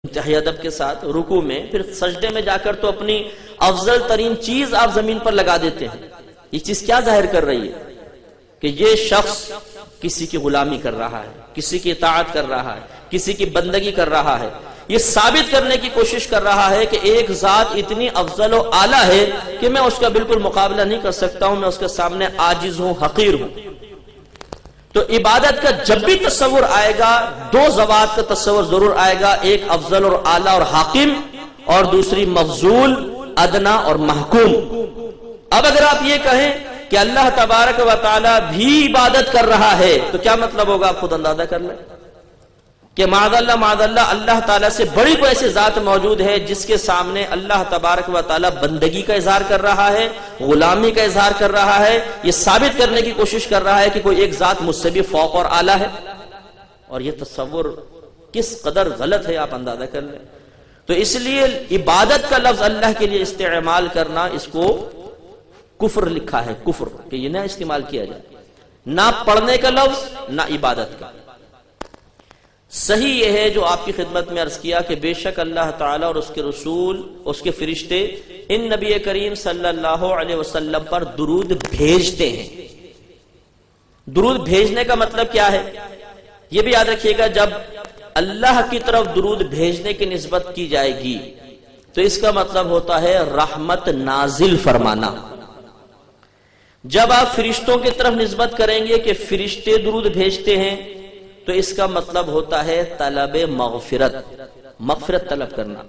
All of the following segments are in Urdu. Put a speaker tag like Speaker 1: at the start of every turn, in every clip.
Speaker 1: انتہائی ادب کے ساتھ رکوع میں، پھر سجدے میں جا کر تو اپنی افضل ترین چیز آپ زمین پر لگا دیتے ہیں۔ یہ چیز کیا ظاہر کر رہی ہے؟ کہ یہ شخص کسی کی غلامی کر رہا ہے، کسی کی اطاعت کر رہا ہے، کسی کی بندگی کر رہا ہے۔ یہ ثابت کرنے کی کوشش کر رہا ہے کہ ایک ذات اتنی افضل و اعلیٰ ہے کہ میں اس کا بالکل مقابلہ نہیں کر سکتا ہوں، میں اس کے سامنے عاجز ہوں، حقیر ہوں۔ تو عبادت کا جب بھی تصور آئے گا، دو ذوات کا تصور ضرور آئے گا، ایک افضل اور اعلیٰ اور حاکم، اور دوسری مفضول، ادنا اور محکوم۔ اب اگر آپ یہ کہیں کہ اللہ تبارک و تعالی بھی عبادت کر رہا ہے تو کیا مطلب ہوگا؟ آپ خود اندازہ کر لیں کہ معاذ اللہ اللہ تعالیٰ سے بڑی کوئی ایسی ذات موجود ہے جس کے سامنے اللہ تبارک و تعالیٰ بندگی کا اظہار کر رہا ہے، غلامی کا اظہار کر رہا ہے، یہ ثابت کرنے کی کوشش کر رہا ہے کہ کوئی ایک ذات مجھ سے بھی فوق اور اعلیٰ ہے۔ اور یہ تصور کس قدر غلط ہے آپ اندازہ کر لیں۔ تو اس لیے عبادت کا لفظ اللہ کے لیے استعمال کرنا، اس کو کفر لکھا ہے، کفر، کہ یہ نہ استعمال کیا جائے، نہ پڑھنے کا لفظ نہ عبادت کا۔ صحیح یہ ہے جو آپ کی خدمت میں عرض کیا کہ بے شک اللہ تعالیٰ اور اس کے رسول، اس کے فرشتے ان نبی کریم صلی اللہ علیہ وسلم پر درود بھیجتے ہیں۔ درود بھیجنے کا مطلب کیا ہے؟ یہ بھی یاد رکھیے گا، جب اللہ کی طرف درود بھیجنے کی نسبت کی جائے گی تو اس کا مطلب ہوتا ہے رحمت نازل فرمانا۔ جب آپ فرشتوں کی طرف نسبت کریں گے کہ فرشتے درود بھیجتے ہیں تو اس کا مطلب ہوتا ہے طلب مغفرت، مغفرت طلب کرنا۔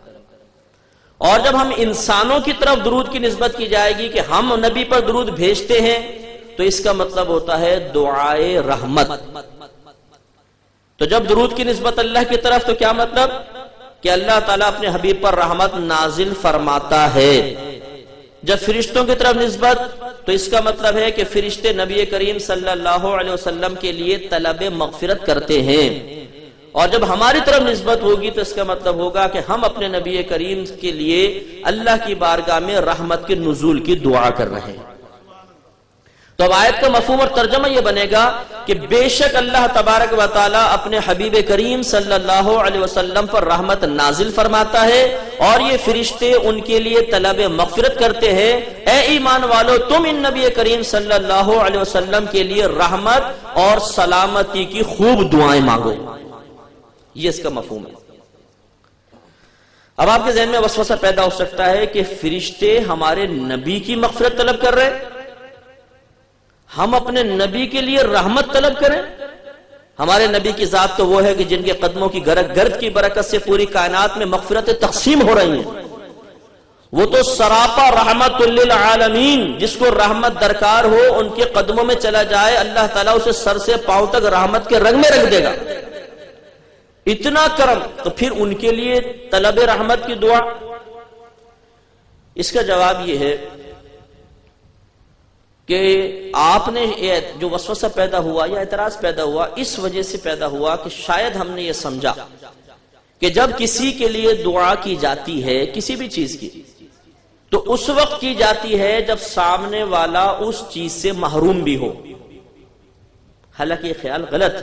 Speaker 1: اور جب ہم انسانوں کی طرف درود کی نسبت کی جائے گی کہ ہم نبی پر درود بھیجتے ہیں تو اس کا مطلب ہوتا ہے دعائے رحمت۔ تو جب درود کی نسبت اللہ کی طرف تو کیا مطلب؟ کہ اللہ تعالیٰ اپنے حبیب پر رحمت نازل فرماتا ہے۔ جب فرشتوں کی طرف نسبت تو اس کا مطلب ہے کہ فرشتے نبی کریم صلی اللہ علیہ وسلم کے لیے طلب مغفرت کرتے ہیں۔ اور جب ہماری طرف نسبت ہوگی تو اس کا مطلب ہوگا کہ ہم اپنے نبی کریم کے لیے اللہ کی بارگاہ میں رحمت کے نزول کی دعا کر رہے ہیں۔ تو اب آیت کا مفہوم اور ترجمہ یہ بنے گا کہ بے شک اللہ تبارک و تعالی اپنے حبیب کریم صلی اللہ علیہ وسلم پر رحمت نازل فرماتا ہے اور یہ فرشتے ان کے لیے طلب مغفرت کرتے ہیں۔ اے ایمان والو، تم ان نبی کریم صلی اللہ علیہ وسلم کے لیے رحمت اور سلامتی کی خوب دعائیں مانگو۔ یہ اس کا مفہوم ہے۔ اب آپ کے ذہن میں وسوسہ پیدا ہو سکتا ہے کہ فرشتے ہمارے نبی کی مغفرت طلب کر رہے، ہم اپنے نبی کے لیے رحمت طلب کریں؟ ہمارے نبی کی ذات تو وہ ہے کہ جن کے قدموں کی گرد کی برکت سے پوری کائنات میں مغفرت تقسیم ہو رہی ہیں۔ وہ تو سراپا رحمت للعالمین، جس کو رحمت درکار ہو ان کے قدموں میں چلا جائے، اللہ تعالیٰ اسے سر سے پاؤں تک رحمت کے رنگ میں رکھ دے گا۔ اتنا کرم، تو پھر ان کے لیے طلب رحمت کی دعا؟ اس کا جواب یہ ہے کہ آپ نے جو وسوسہ پیدا ہوا یا اعتراض پیدا ہوا اس وجہ سے پیدا ہوا کہ شاید ہم نے یہ سمجھا کہ جب کسی کے لیے دعا کی جاتی ہے کسی بھی چیز کی تو اس وقت کی جاتی ہے جب سامنے والا اس چیز سے محروم بھی ہو۔ حالانکہ یہ خیال غلط۔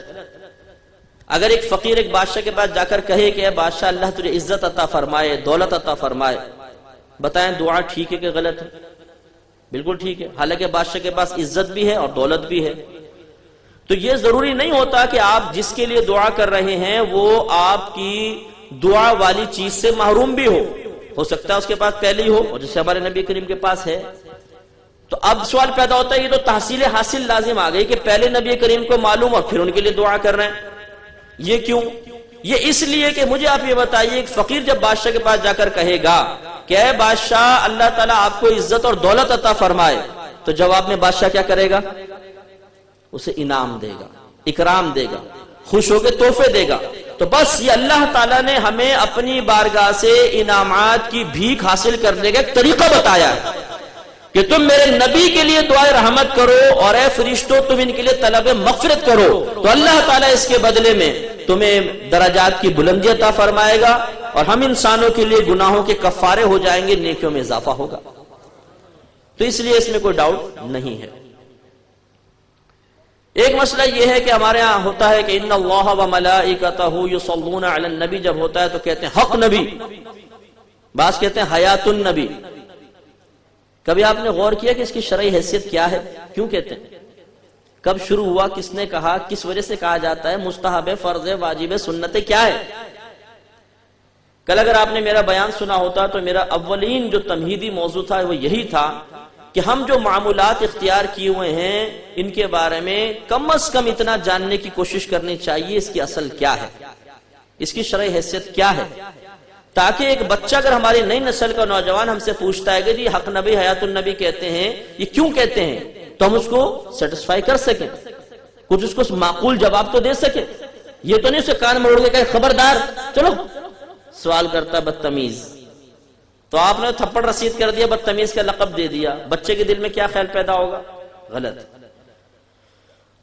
Speaker 1: اگر ایک فقیر ایک بادشاہ کے پاس جا کر کہے کہ اے بادشاہ اللہ تجھے عزت عطا فرمائے، دولت عطا فرمائے، بتائیں دعا ٹھیک ہے کہ غلط ہے؟ بالکل ٹھیک ہے، حالانکہ بادشاہ کے پاس عزت بھی ہے اور دولت بھی ہے۔ تو یہ ضروری نہیں ہوتا کہ آپ جس کے لیے دعا کر رہے ہیں وہ آپ کی دعا والی چیز سے محروم بھی ہو سکتا ہے اس کے پاس پہلے ہی ہو، اور جیسے ہمارے نبی کریم کے پاس ہے۔ تو اب سوال پیدا ہوتا ہے، یہ تو تحصیل حاصل لازم آ گئی کہ پہلے نبی کریم کو معلوم اور پھر ان کے لیے دعا کر رہے ہیں۔ یہ کیوں؟ یہ اس لیے کہ مجھے آپ یہ بتائیے، ایک فقیر جب بادشاہ کے پاس جا کر کہے گا کہ اے بادشاہ اللہ تعالیٰ آپ کو عزت اور دولت عطا فرمائے، تو جواب میں بادشاہ کیا کرے گا؟ اسے انعام دے گا، اکرام دے گا، خوش ہو کے تحفے دے گا۔ تو بس یہ اللہ تعالیٰ نے ہمیں اپنی بارگاہ سے انعامات کی بھیک حاصل کرنے کا ایک طریقہ بتایا ہے کہ تم میرے نبی کے لیے دعائے رحمت کرو اور اے فرشتوں تم ان کے لیے طلب مغفرت کرو، تو اللہ تعالیٰ اس کے بدلے میں تمہیں درجات کی بلندی عطا فرمائے گا اور ہم انسانوں کے لیے گناہوں کے کفارے ہو جائیں گے، نیکیوں میں اضافہ ہوگا۔ تو اس لیے اس میں کوئی ڈاؤٹ نہیں ہے۔ ایک مسئلہ یہ ہے کہ ہمارے ہاں ہوتا ہے کہ ان اللہ و ملائکتہ یصلون علی النبی جب ہوتا ہے تو کہتے ہیں حق نبی، بعض کہتے ہیں حیات النبی۔ کبھی آپ نے غور کیا کہ اس کی شرعی حیثیت کیا ہے؟ کیوں کہتے ہیں؟ کب شروع ہوا؟ کس نے کہا؟ کس وجہ سے کہا جاتا ہے؟ مستحب ہے، فرض ہے، واجب ہے، سنت ہے، کیا ہے؟ کل اگر آپ نے میرا بیان سنا ہوتا تو میرا اولین جو تمہیدی موضوع تھا وہ یہی تھا کہ ہم جو معمولات اختیار کیے ہوئے ہیں ان کے بارے میں کم از کم اتنا جاننے کی کوشش کرنی چاہیے اس کی اصل کیا ہے، اس کی شرعی حیثیت کیا ہے، تاکہ ایک بچہ اگر ہماری نئی نسل کا نوجوان ہم سے پوچھتا ہے کہ جی حق نبی حیات النبی کہتے ہیں یہ کیوں کہتے ہیں، تو ہم اس کو سیٹسفائی کر سکیں، کچھ اس کو معقول جواب تو دے سکیں۔ یہ تو نہیں اسے کان میں اڑ کے کہے خبردار چلو سوال کرتا بدتمیز، تو آپ نے تھپڑ رسید کر دیا، بدتمیز کا لقب دے دیا، بچے کے دل میں کیا خیال پیدا ہوگا؟ غلط۔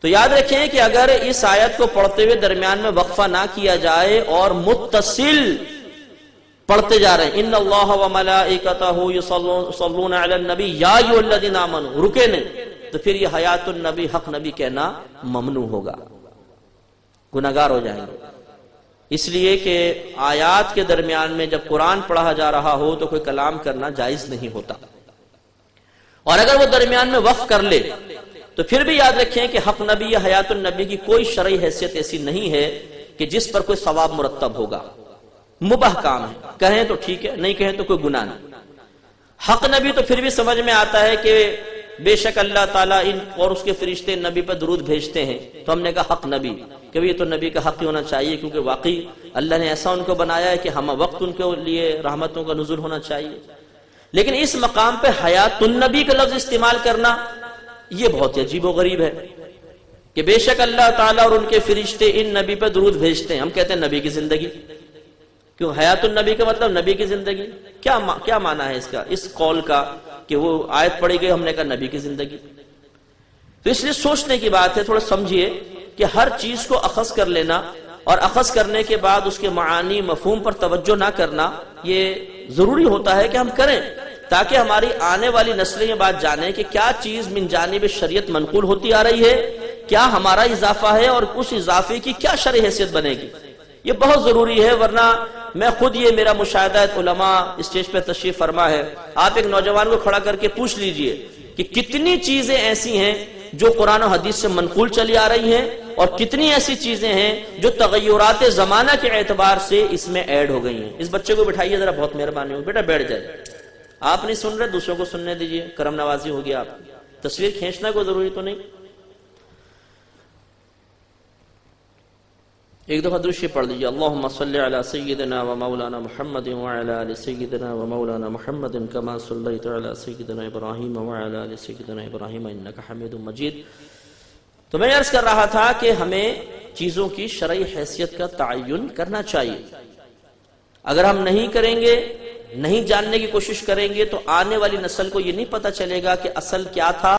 Speaker 1: تو یاد رکھیں کہ اگر اس آیت کو پڑھتے ہوئے درمیان میں وقفہ نہ کیا جائے اور متصل پڑھتے جا رہے ہیں ان اللہ و ملائکتہ یصلون علی النبی یا ایھا الذین آمنوا، رکے نہیں، تو پھر یہ حیات النبی حق نبی کہنا ممنوع ہوگا، گناہگار ہو جائیں گے۔ اس لیے کہ آیات کے درمیان میں جب قرآن پڑھا جا رہا ہو تو کوئی کلام کرنا جائز نہیں ہوتا، اور اگر وہ درمیان میں وقف کر لے تو پھر بھی یاد رکھیں کہ حق نبی یا حیات النبی کی کوئی شرعی حیثیت ایسی نہیں ہے کہ جس پر کوئی ثواب مرتب ہوگا، مباح کام ہے، کہیں تو ٹھیک ہے، نہیں کہیں تو کوئی گناہ نہیں۔ حق نبی تو پھر بھی سمجھ میں آتا ہے کہ بے شک اللہ تعالیٰ ان اور اس کے فرشتے نبی پر درود بھیجتے ہیں، تو ہم نے کہا حق نبی، کہ یہ تو نبی کا حق ہی ہونا چاہیے کیونکہ واقعی اللہ نے ایسا ان کو بنایا ہے کہ ہم وقت ان کے لیے رحمتوں کا نزول ہونا چاہیے۔ لیکن اس مقام پہ حیات النبی کا لفظ استعمال کرنا یہ بہت عجیب و غریب ہے کہ بے شک اللہ تعالیٰ اور ان کے فرشتے ان نبی پہ درود بھیجتے ہیں، ہم کہتے ہیں نبی کی زندگی، کیوں حیات النبی کا مطلب نبی کی زندگی؟ کیا معنی ہے اس کا، اس قول کا کہ وہ آیت پڑھی گئی ہم نے کہا نبی کی زندگی؟ تو اس لیے سوچنے کی بات ہے، تھوڑا سمجھیے کہ ہر چیز کو اخذ کر لینا اور اخذ کرنے کے بعد اس کے معانی مفہوم پر توجہ نہ کرنا یہ ضروری ہوتا ہے کہ ہم کریں، تاکہ ہماری آنے والی نسلیں یہ بات جانیں کہ کیا چیز من جانب شریعت منقول ہوتی آ رہی ہے، کیا ہمارا اضافہ ہے اور اس اضافے کی کیا شرعی حیثیت بنے گی۔ یہ بہت ضروری ہے، ورنہ میں خود یہ میرا مشاہدہ ہے، علماء اسٹیج پہ تشریف فرما ہے، آپ ایک نوجوان کو کھڑا کر کے پوچھ لیجئے کہ کتنی چیزیں ایسی ہیں جو قرآن و حدیث سے منقول چلی آ رہی ہیں اور کتنی ایسی چیزیں ہیں جو تغیرات زمانہ کے اعتبار سے اس میں ایڈ ہو گئی ہیں۔ اس بچے کو بٹھائیے ذرا، بہت مہربانی ہو، بیٹا بیٹھ جائے، آپ نہیں سن رہے دوسروں کو سننے دیجئے، کرم نوازی ہوگی آپ کی، تصویر کھینچنا کوئی ضروری تو نہیں۔ ایک دفعہ درود شریف پڑھ لیجیے، اللہم صلی علی سیدنا و مولانا محمد وعلی آل سیدنا و مولانا محمد کما صلیت علی سیدنا ابراہیم وعلی آل سیدنا ابراہیم انک حمید مجید۔ تو میں عرض کر رہا تھا کہ ہمیں چیزوں کی شرعی حیثیت کا تعین کرنا چاہیے، اگر ہم نہیں کریں گے، نہیں جاننے کی کوشش کریں گے تو آنے والی نسل کو یہ نہیں پتہ چلے گا کہ اصل کیا تھا